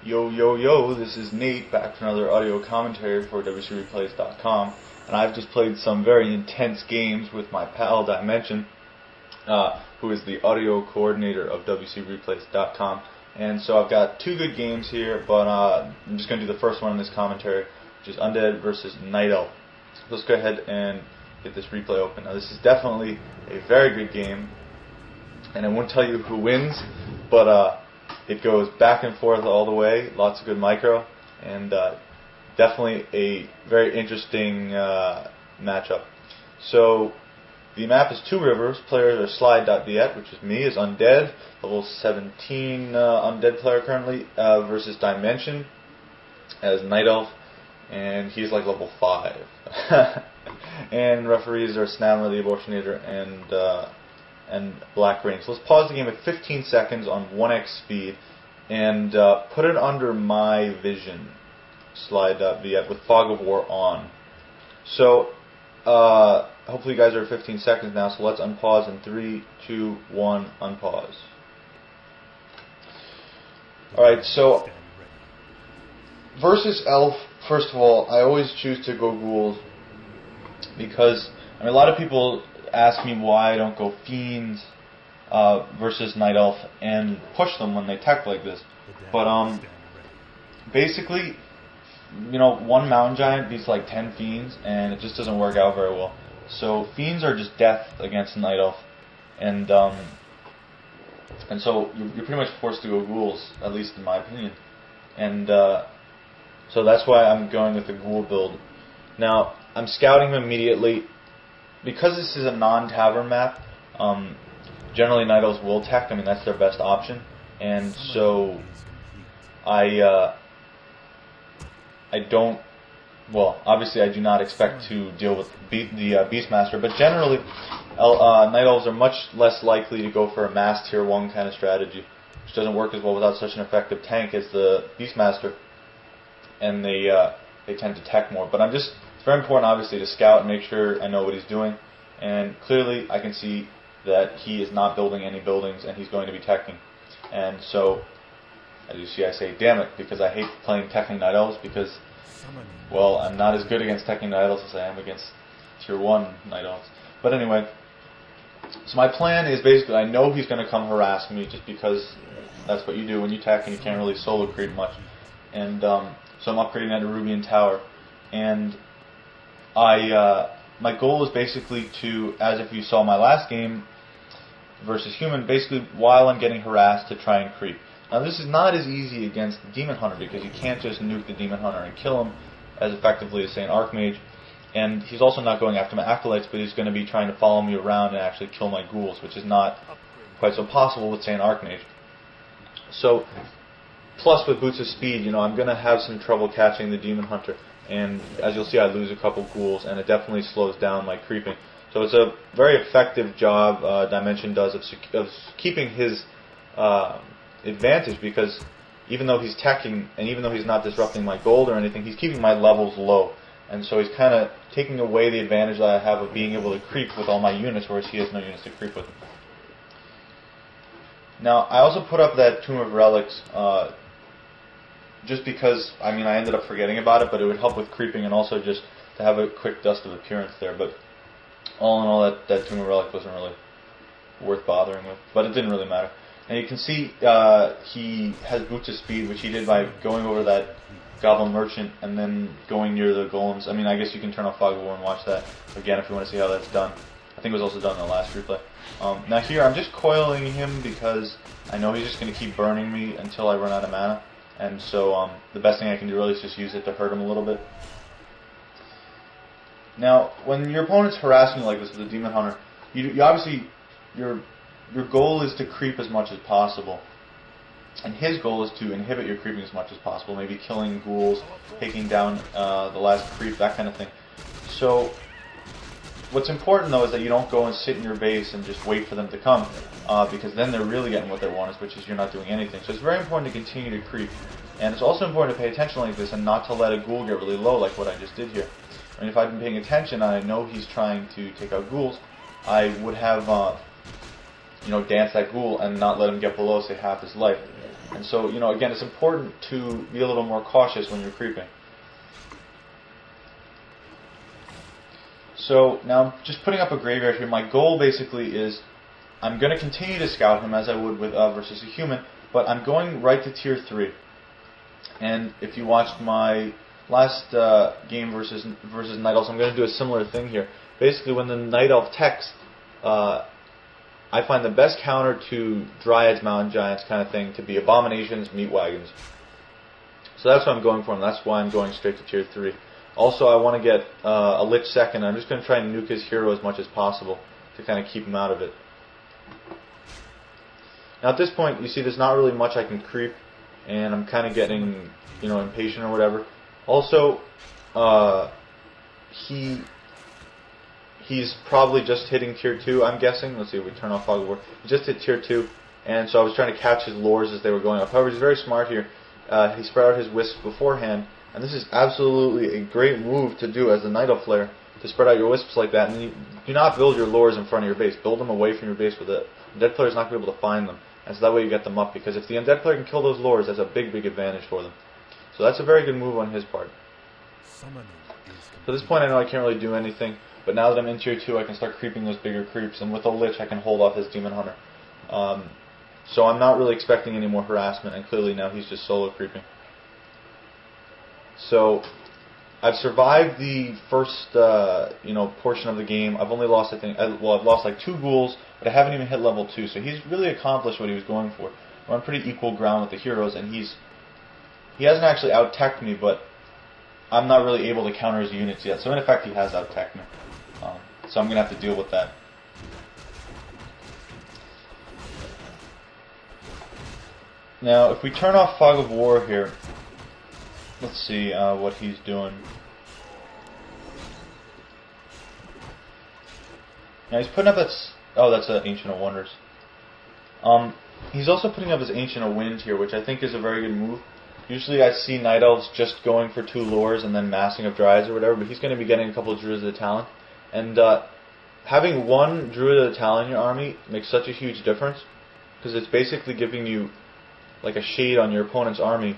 Yo, yo, yo, this is Nate, back for another audio commentary for WCReplays.com, and I've just played some very intense games with my pal Dimension, who is the audio coordinator of WCReplays.com, and so I've got two good games here, but I'm just going to do the first one in this commentary, which is Undead versus Night Elf. So let's go ahead and get this replay open. Now this is definitely a very good game, and I won't tell you who wins, but it goes back and forth all the way, lots of good micro, and definitely a very interesting matchup. So the map is two rivers. Players are Slide.viet, which is me, is Undead, level 17 Undead player currently, versus Dimension as Night Elf, and he's like level 5. And referees are Snammer the Abortionator and Black Rain. So let's pause the game at 15 seconds on 1x speed and put it under my vision, Slide.viet, with Fog of War on. So hopefully you guys are at 15 seconds now, so let's unpause in 3, 2, 1, unpause. Alright, so versus Elf, first of all, I always choose to go Ghouls because, I mean, a lot of people ask me why I don't go Fiends versus Night Elf and push them when they tech like this. But basically, you know, one Mountain Giant beats like 10 Fiends, and it just doesn't work out very well. So Fiends are just death against Night Elf, and so you're pretty much forced to go Ghouls, at least in my opinion. And so that's why I'm going with the Ghoul build. Now I'm scouting them immediately. Because this is a non-tavern map, generally Night Elves will tech. I mean, that's their best option. And so I don't, well, obviously I do not expect to deal with the Beastmaster, but generally Night Elves are much less likely to go for a mass tier 1 kind of strategy, which doesn't work as well without such an effective tank as the Beastmaster, and they tend to tech more. But it's very important, obviously, to scout and make sure I know what he's doing. And clearly, I can see that he is not building any buildings, and he's going to be teching. And so, as you see, I say, damn it, because I hate playing teching Night Elves, because, well, I'm not as good against teching Night Elves as I am against Tier 1 Night Elves. But anyway, so my plan is basically, I know he's going to come harass me, just because that's what you do when you tech, and you can't really solo creep much. And so I'm upgrading that to Rubian Tower. And my goal is basically to, as if you saw my last game versus Human, basically while I'm getting harassed to try and creep. Now this is not as easy against the Demon Hunter because you can't just nuke the Demon Hunter and kill him as effectively as, say, an Archmage. And he's also not going after my Acolytes, but he's going to be trying to follow me around and actually kill my Ghouls, which is not quite so possible with, say, an Archmage. So, plus with Boots of Speed, you know, I'm going to have some trouble catching the Demon Hunter. And as you'll see, I lose a couple Ghouls, and it definitely slows down my creeping. So it's a very effective job Dimension does of keeping his advantage, because even though he's teching, and even though he's not disrupting my gold or anything, he's keeping my levels low. And so he's kind of taking away the advantage that I have of being able to creep with all my units, whereas he has no units to creep with. Now, I also put up that Tomb of Relics just because, I mean, I ended up forgetting about it, but it would help with creeping and also just to have a quick dust of appearance there. But all in all, that Tomb of Relic wasn't really worth bothering with, but it didn't really matter. And you can see he has Boots of Speed, which he did by going over that Goblin Merchant and then going near the Golems. I mean, I guess you can turn off Fog of War and watch that again if you want to see how that's done. I think it was also done in the last replay. Now here, I'm just coiling him because I know he's just going to keep burning me until I run out of mana. And so the best thing I can do really is just use it to hurt him a little bit. Now, when your opponent's harassing you like this with a Demon Hunter, you obviously, your goal is to creep as much as possible. And his goal is to inhibit your creeping as much as possible, maybe killing Ghouls, taking down the last creep, that kind of thing. So what's important, though, is that you don't go and sit in your base and just wait for them to come, because then they're really getting what they want, which is you're not doing anything. So it's very important to continue to creep. And it's also important to pay attention like this and not to let a Ghoul get really low like what I just did here. I mean, if I'd been paying attention and I know he's trying to take out Ghouls, I would have dance that Ghoul and not let him get below, say, half his life. And so, again, it's important to be a little more cautious when you're creeping. So now I'm just putting up a graveyard here. My goal basically is I'm going to continue to scout him as I would with versus a human, but I'm going right to tier 3. And if you watched my last game versus Night Elves, I'm going to do a similar thing here. Basically, when the Night Elf techs, I find the best counter to Dryads, Mountain Giants kind of thing to be Abominations, Meat Wagons. So that's what I'm going for, and that's why I'm going straight to tier 3. Also, I want to get a Lich second. I'm just going to try and nuke his hero as much as possible to kind of keep him out of it. Now at this point, you see there's not really much I can creep, and I'm kind of getting, impatient or whatever. Also, he's probably just hitting tier 2, I'm guessing. Let's see if we turn off Fog of War. He just hit tier 2, and so I was trying to catch his lures as they were going up. However, he's very smart here. He spread out his wisps beforehand, and this is absolutely a great move to do as a Night Elf player, to spread out your wisps like that. And you do not build your lures in front of your base. Build them away from your base with it. The undead player is not going to be able to find them, and so that way you get them up, because if the undead player can kill those lures, that's a big, big advantage for them. So that's a very good move on his part. So at this point I know I can't really do anything, but now that I'm in tier 2 I can start creeping those bigger creeps, and with a Lich I can hold off his Demon Hunter. So I'm not really expecting any more harassment, and clearly now he's just solo creeping. So I've survived the first portion of the game. I've only lost, I've lost like 2 ghouls, but I haven't even hit level 2, so he's really accomplished what he was going for. We're on pretty equal ground with the heroes, and he hasn't actually out-teched me, but I'm not really able to counter his units yet. So in effect, he has out-teched me. So I'm going to have to deal with that. Now, if we turn off Fog of War here, let's see what he's doing. Now he's putting up that's an Ancient of Wonders. He's also putting up his Ancient of Winds here, which I think is a very good move. Usually I see Night Elves just going for 2 lures and then massing of Dryads or whatever, but he's going to be getting a couple of Druids of the Talon. And having 1 Druid of the Talon in your army makes such a huge difference, because it's basically giving you like a shade on your opponent's army,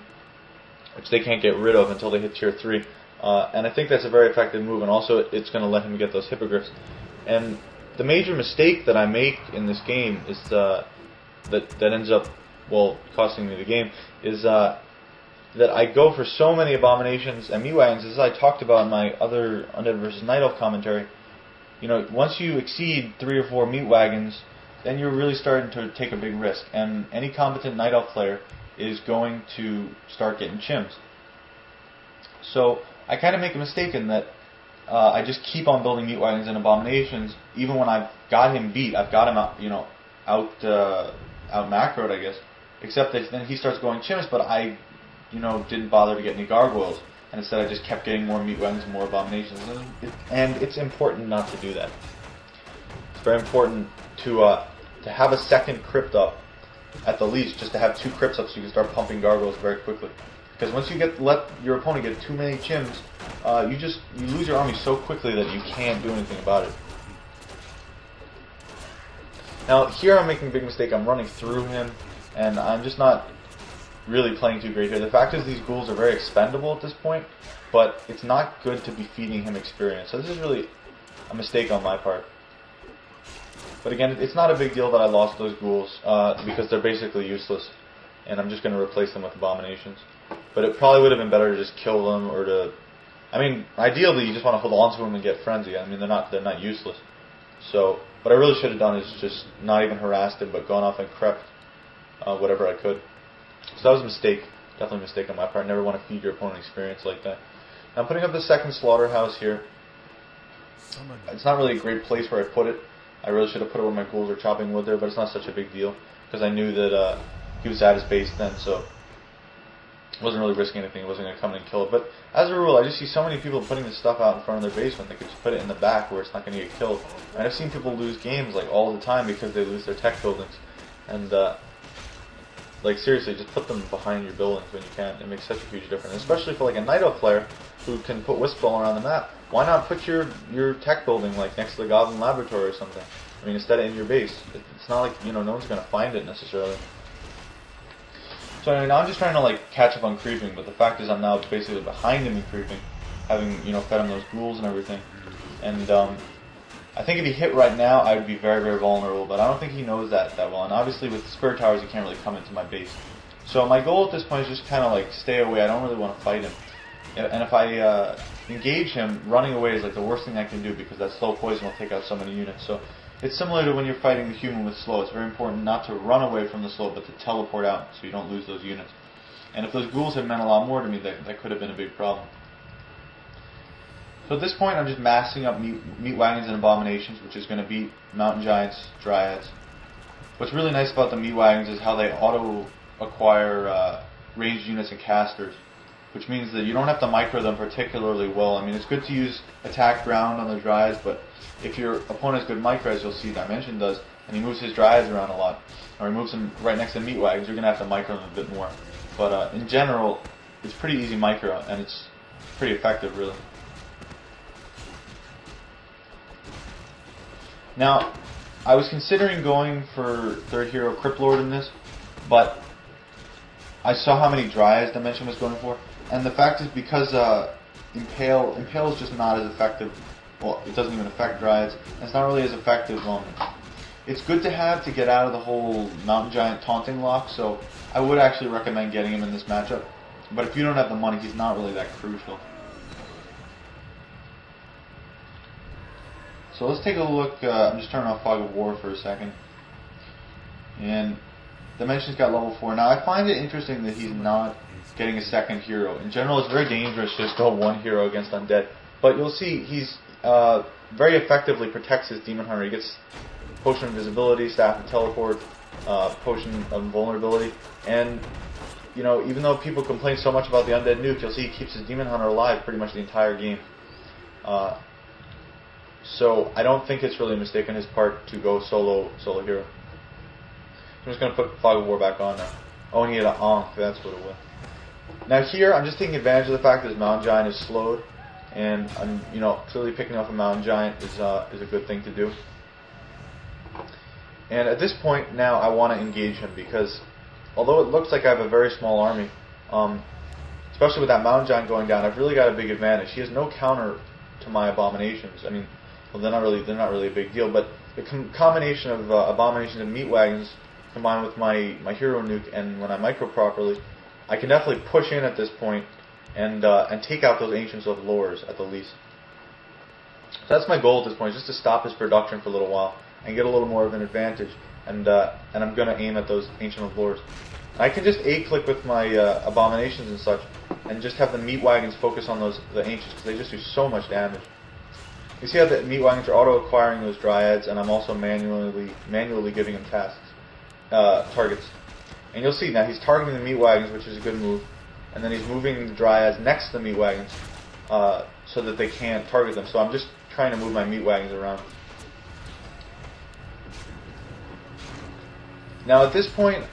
which they can't get rid of until they hit tier 3. And I think that's a very effective move, and also it's going to let him get those Hippogriffs. And the major mistake that I make in this game is that ends up, costing me the game, is that I go for so many Abominations and Meat Wagons, as I talked about in my other Undead vs. Night Elf commentary. Once you exceed 3 or 4 Meat Wagons, then you're really starting to take a big risk, and any competent Night Elf player is going to start getting chims. So I kind of make a mistake in that I just keep on building Meat Wagons and Abominations, even when I've got him beat. I've got him out macroed, I guess. Except that then he starts going chims, but I didn't bother to get any gargoyles, and instead I just kept getting more Meat Wagons and more Abominations. And it's important not to do that. It's very important to have a second crypt up, at the least, just to have 2 crypts up so you can start pumping gargoyles very quickly. Because once you let your opponent get too many chims, you lose your army so quickly that you can't do anything about it. Now here I'm making a big mistake. I'm running through him, and I'm just not really playing too great here. The fact is these ghouls are very expendable at this point, but it's not good to be feeding him experience. So this is really a mistake on my part. But again, it's not a big deal that I lost those ghouls, because they're basically useless, and I'm just going to replace them with Abominations. But it probably would have been better to just kill them, or to... ideally you just want to hold on to them and get Frenzy. They're not useless. So, what I really should have done is just not even harassed him, but gone off and crept whatever I could. So that was a mistake. Definitely a mistake on my part. Never want to feed your opponent experience like that. Now I'm putting up the second slaughterhouse here. It's not really a great place where I put it. I really should have put it where my ghouls are chopping wood there, but it's not such a big deal, because I knew that he was at his base then, so I wasn't really risking anything. He wasn't going to come in and kill it. But as a rule, I just see so many people putting this stuff out in front of their base when they could just put it in the back where it's not going to get killed. And I've seen people lose games all the time because they lose their tech buildings. And seriously, just put them behind your buildings when you can. It makes such a huge difference, especially for a Night Elf player who can put wisps all around the map. Why not put your tech building next to the Goblin Laboratory or something? Instead of in your base. It's not like no one's going to find it necessarily. So anyway, now I'm just trying to like catch up on creeping, but the fact is I'm now basically behind him in creeping, having fed him those ghouls and everything. And I think if he hit right now, I would be very, very vulnerable, but I don't think he knows that well. And obviously with the spirit towers, he can't really come into my base. So my goal at this point is just kind of like stay away. I don't really want to fight him. And if I engage him, running away is like the worst thing I can do, because that slow poison will take out so many units. So it's similar to when you're fighting the human with slow. It's very important not to run away from the slow, but to teleport out so you don't lose those units. And if those ghouls had meant a lot more to me, that could have been a big problem. So at this point, I'm just massing up meat wagons and abominations, which is going to beat mountain giants, dryads. What's really nice about the meat wagons is how they auto-acquire ranged units and casters, which means that you don't have to micro them particularly well. I mean, it's good to use attack ground on the dryads, but if your opponent has good micro, as you'll see Dimension does, and he moves his dryads around a lot, or he moves them right next to meat wagons, you're going to have to micro them a bit more. But in general, it's pretty easy micro, and it's pretty effective, really. Now, I was considering going for third hero Crypt Lord in this, but I saw how many dryads Dimension was going for, and the fact is because Impale is just not as effective. Well, it doesn't even affect dryads. And it's not really as effective. It's good to have to get out of the whole mountain giant taunting lock. So I would actually recommend getting him in this matchup. But if you don't have the money, he's not really that crucial. So let's take a look. I'm just turning off Fog of War for a second. And Dimension's got level 4. Now I find it interesting that he's not getting a second hero. In general, it's very dangerous to just go one hero against undead. But you'll see he's very effectively protects his Demon Hunter. He gets Potion of Invisibility, Staff of Teleport, Potion of Invulnerability, and even though people complain so much about the Undead Nuke, you'll see he keeps his Demon Hunter alive pretty much the entire game. So I don't think it's really a mistake on his part to go solo hero. I'm just going to put Fog of War back on now. Oh, and he had an Ankh, that's what it was. Now here, I'm just taking advantage of the fact that his Mountain Giant is slowed, and I'm, clearly picking off a Mountain Giant is a good thing to do. And at this point now, I want to engage him, because although it looks like I have a very small army, especially with that Mountain Giant going down, I've really got a big advantage. He has no counter to my abominations. I mean, well, they're not really a big deal, but the combination of abominations and meat wagons combined with my hero nuke, and when I micro properly, I can definitely push in at this point and take out those Ancients of Lores at the least. So that's my goal at this point, just to stop his production for a little while and get a little more of an advantage. And I'm going to aim at those Ancient of Lores. I can just A-click with my abominations and such, and just have the meat wagons focus on the Ancients, because they just do so much damage. You see how the meat wagons are auto-acquiring those dryads, and I'm also manually giving them targets. And you'll see now he's targeting the meat wagons, which is a good move, and then he's moving the dryads next to the meat wagons so that they can't target them. So I'm just trying to move my meat wagons around. Now at this point,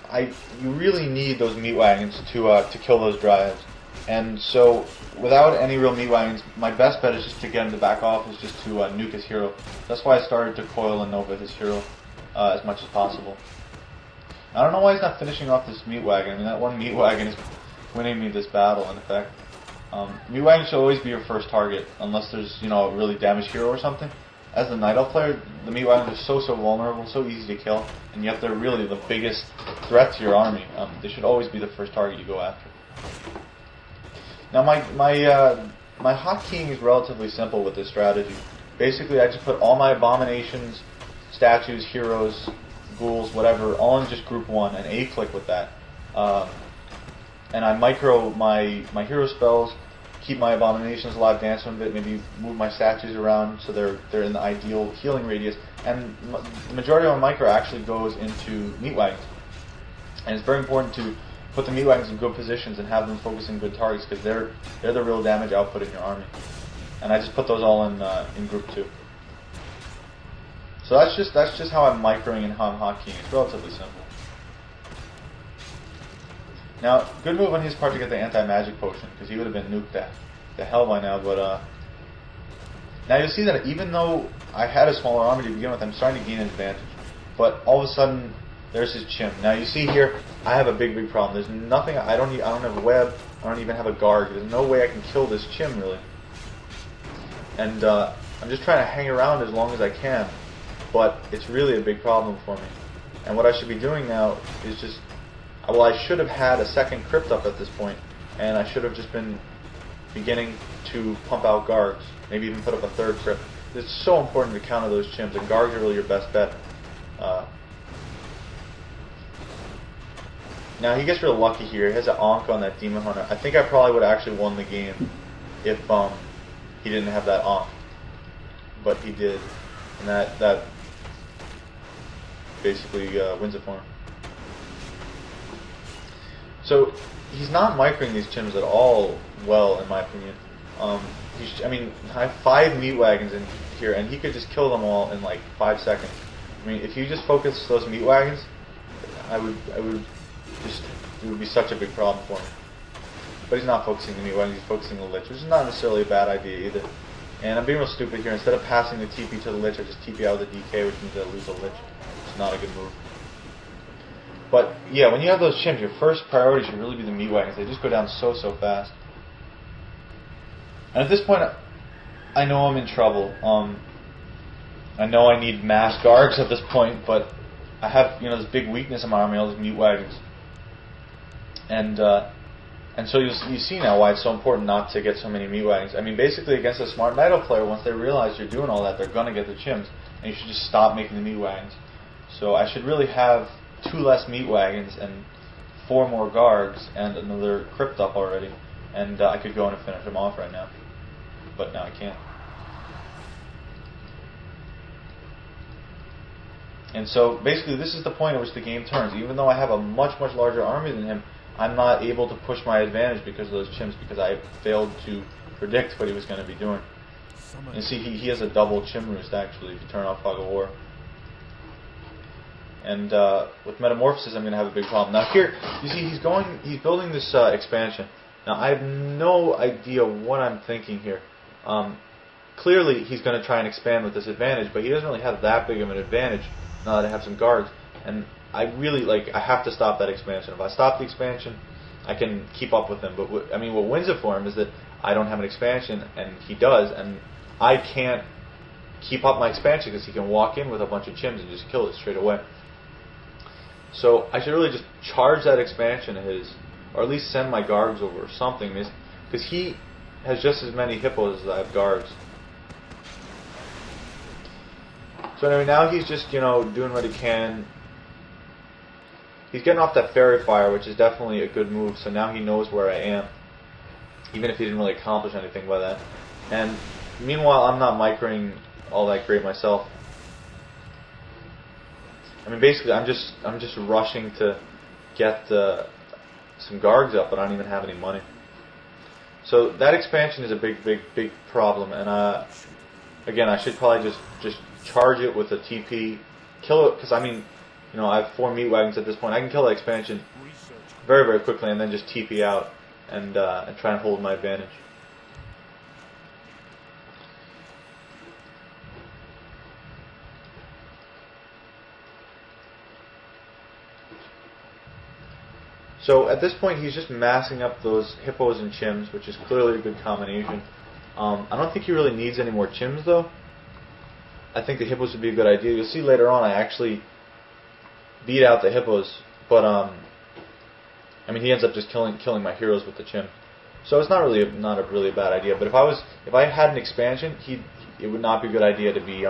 you really need those meat wagons to kill those dryads. And so without any real meat wagons, my best bet is just to get him to back off, is just to nuke his hero. That's why I started to coil and Nova his hero as much as possible. I don't know why he's not finishing off this meat wagon. I mean, that one meat wagon is winning me this battle, in effect. Meat wagon should always be your first target, unless there's, a really damaged hero or something. As a Night Elf player, the meat wagons are so vulnerable, so easy to kill, and yet they're really the biggest threat to your army. They should always be the first target you go after. Now, my hotkeying is relatively simple with this strategy. Basically, I just put all my abominations, statues, heroes, ghouls, whatever, all in just group 1, and A-click with that. And I micro my hero spells, keep my abominations alive, dance them a bit, maybe move my statues around so they're in the ideal healing radius. And the majority of my micro actually goes into meat wagons. And it's very important to put the meat wagons in good positions and have them focusing good targets, because they're the real damage output in your army. And I just put those all in group 2. So that's just how I'm microing and how I'm hotkeying. It's relatively simple. Now, good move on his part to get the anti-magic potion, because he would have been nuked to hell by now. But now you'll see that even though I had a smaller army to begin with, I'm starting to gain an advantage. But all of a sudden, There's his chim. Now you see here, I have a big problem. There's nothing. I don't have a web. I don't even have a guard. There's no way I can kill this chim really. And I'm just trying to hang around as long as I can. But it's really a big problem for me. And what I should be doing now is just, well, I should have had a second crypt up at this point, and I should have just been beginning to pump out guards. Maybe even put up a third crypt. It's so important to counter those chims, and guards are really your best bet. Now he gets real lucky here. He has an Ankh on that Demon Hunter. I think I probably would have actually won the game if he didn't have that Ankh. But he did. And that basically wins it for him. So he's not microing these chims at all well, in my opinion. I mean, I have 5 meat wagons in here, and he could just kill them all in like 5 seconds. I mean, if you just focus those meat wagons, it would be such a big problem for me. But he's not focusing the meat wagons, he's focusing the lich, which is not necessarily a bad idea either. And I'm being real stupid here. Instead of passing the TP to the lich, I just TP out of the DK, which means I lose the lich. It's not a good move. But yeah, when you have those chims, your first priority should really be the meat wagons. They just go down so fast. And at this point, I know I'm in trouble. I know I need mass guards at this point, but I have this big weakness in my army, all these meat wagons. And so you see now why it's so important not to get so many meat wagons. I mean, basically against a smart Nido player, once they realize you're doing all that, they're going to get the chims, and you should just stop making the meat wagons. So I should really have 2 less meat wagons and 4 more guards and another crypt up already, and I could go in and finish them off right now. But now I can't. And so basically this is the point at which the game turns. Even though I have a much larger army than him, I'm not able to push my advantage because of those chims, because I failed to predict what he was going to be doing. You see, he has a double chim roost actually if you turn off Fog of War. And with Metamorphosis I'm going to have a big problem. Now here, you see he's building this expansion. Now I have no idea what I'm thinking here. Clearly he's going to try and expand with this advantage, but he doesn't really have that big of an advantage now that I have some guards. And I really, I have to stop that expansion. If I stop the expansion, I can keep up with him. But what wins it for him is that I don't have an expansion, and he does, and I can't keep up my expansion because he can walk in with a bunch of chims and just kill it straight away. So I should really just charge that expansion of his, or at least send my guards over or something, because he has just as many hippos as I have guards. So anyway, now he's just doing what he can. He's getting off that Fairy Fire, which is definitely a good move, so now he knows where I am, even if he didn't really accomplish anything by that. And meanwhile, I'm not microing all that great myself. I mean, basically, I'm just rushing to get some guards up, but I don't even have any money. So that expansion is a big problem, and again, I should probably just charge it with a TP, kill it, because I have 4 meat wagons at this point. I can kill that expansion very quickly, and then just TP out and try and hold my advantage. So at this point, he's just massing up those hippos and chims, which is clearly a good combination. I don't think he really needs any more chims, though. I think the hippos would be a good idea. You'll see later on, I actually beat out the hippos, but he ends up just killing my heroes with the chim. So it's not really a bad idea. But if I had an expansion, it would not be a good idea to be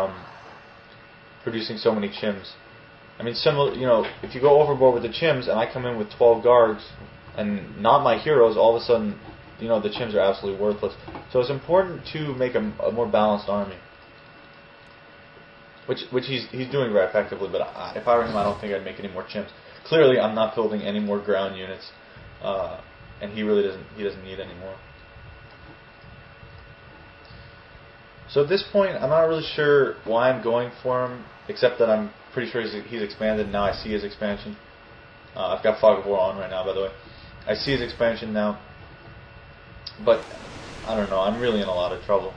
producing so many chims. If you go overboard with the chims and I come in with 12 guards and not my heroes, all of a sudden, the chims are absolutely worthless. So it's important to make a more balanced army, which he's doing very effectively. But if I were him, I don't think I'd make any more chims. Clearly, I'm not building any more ground units, and he really doesn't need any more. So at this point, I'm not really sure why I'm going for him, except that I'm pretty sure he's expanded. Now I see his expansion. I've got Fog of War on right now, by the way. I see his expansion now, but I don't know. I'm really in a lot of trouble.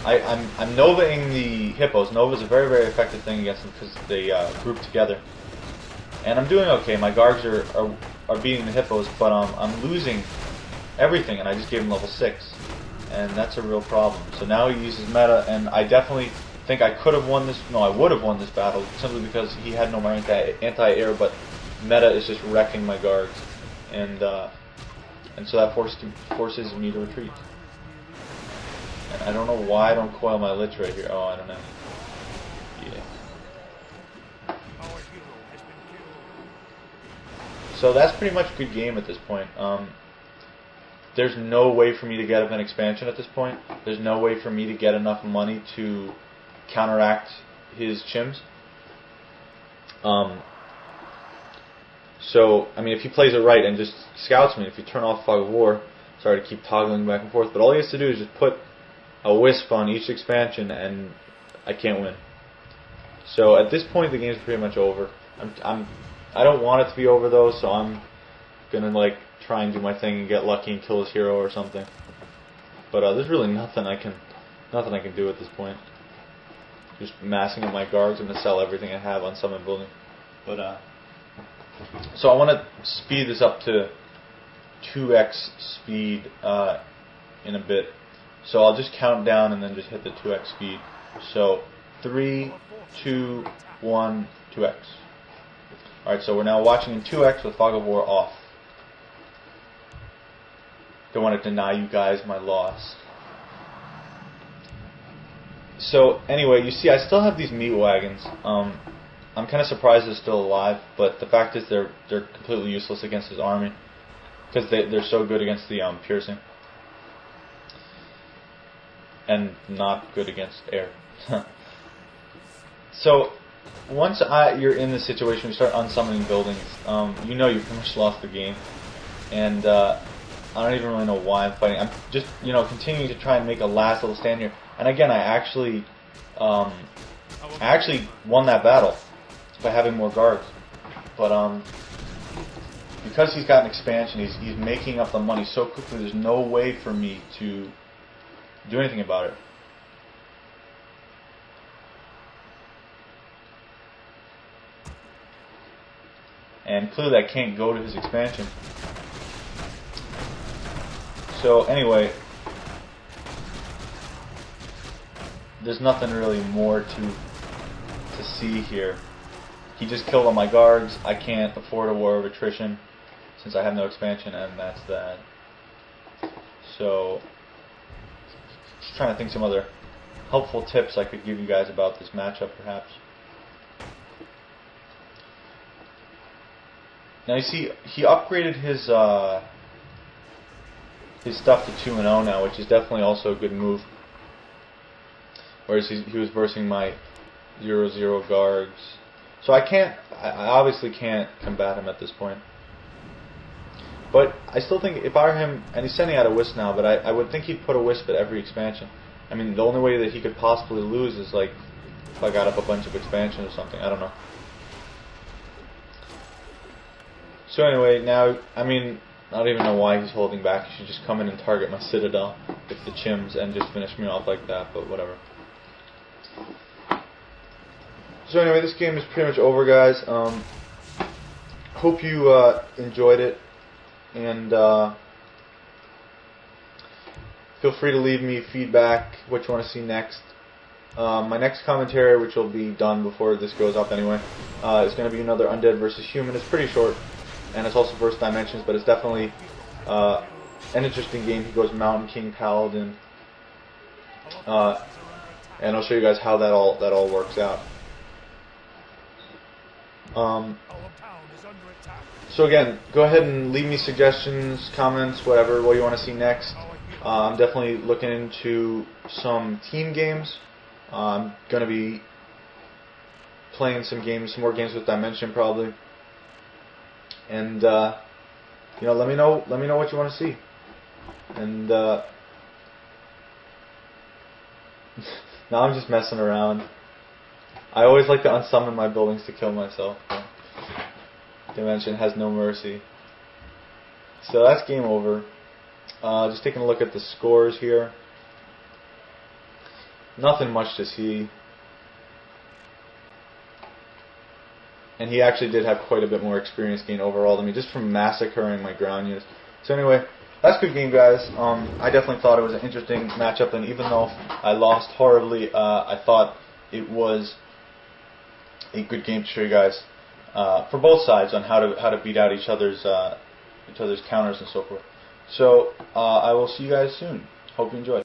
I'm Novaing the hippos. Nova is a very effective thing against them because they group together. And I'm doing okay. My guards are beating the hippos, but I'm losing everything, and I just gave him level 6. And that's a real problem. So now he uses meta, and I definitely think I could have won this. No, I would have won this battle simply because he had no more anti-air, but meta is just wrecking my guards, and so that forces me to retreat. And I don't know why I don't coil my lich right here. Oh, I don't know. Yeah. So that's pretty much a good game at this point. There's no way for me to get up an expansion at this point. There's no way for me to get enough money to counteract his chims. So, I mean, if he plays it right and just scouts me, if you turn off Fog of War, sorry to keep toggling back and forth, but all he has to do is just put a wisp on each expansion and I can't win. So at this point the game's pretty much over. I don't want it to be over though, so I'm gonna like try and do my thing and get lucky and kill his hero or something. But there's really nothing I can do at this point. Just massing up my guards. I'm gonna sell everything I have on summon building. But so I want to speed this up to 2x speed in a bit. So I'll just count down and then just hit the 2x speed. So 3, 2, 1, 2x. Alright, so we're now watching in 2x with Fog of War off. Don't want to deny you guys my loss. So anyway, you see I still have these meat wagons. I'm kind of surprised they're still alive, but the fact is they're completely useless against his army because they're so good against the piercing and not good against air. So once you're in this situation, you start unsummoning buildings. You know you've pretty much lost the game, and I don't even really know why I'm fighting. I'm just continuing to try and make a last little stand here. And again, I actually won that battle by having more guards, but because he's got an expansion, he's making up the money so quickly. There's no way for me to do anything about it. And clearly I can't go to his expansion. So anyway, there's nothing really more to see here. He just killed all my guards. I can't afford a war of attrition since I have no expansion, and that's that. So, just trying to think some other helpful tips I could give you guys about this matchup, perhaps. Now you see, he upgraded his stuff to 2-0 now, which is definitely also a good move. Whereas he was versing my 0-0 guards. So I obviously can't combat him at this point. But I still think if I were him, and he's sending out a wisp now, but I would think he'd put a wisp at every expansion. I mean, the only way that he could possibly lose is like if I got up a bunch of expansions or something. I don't know. So anyway, now, I mean, I don't even know why he's holding back. He should just come in and target my citadel with the chims and just finish me off like that, but whatever. So anyway, this game is pretty much over, guys. Hope you enjoyed it, and feel free to leave me feedback, what you want to see next. My next commentary, which will be done before this goes up anyway, is going to be another Undead versus Human. It's pretty short, and it's also First Dimensions, but it's definitely an interesting game. He goes Mountain King Paladin, and I'll show you guys how that all works out. So again, go ahead and leave me suggestions, comments, whatever, what you want to see next. I'm definitely looking into some team games. I'm going to be playing some more games with Dimension probably. And let me know what you want to see. And now I'm just messing around. I always like to unsummon my buildings to kill myself. Dimension has no mercy. So that's game over. Just taking a look at the scores here. Nothing much to see. And he actually did have quite a bit more experience gain overall than me, just from massacring my ground units. So anyway, that's a good game, guys. I definitely thought it was an interesting matchup, and even though I lost horribly, I thought it was a good game to show you guys for both sides on how to beat out each other's counters and so forth. So I will see you guys soon. Hope you enjoyed.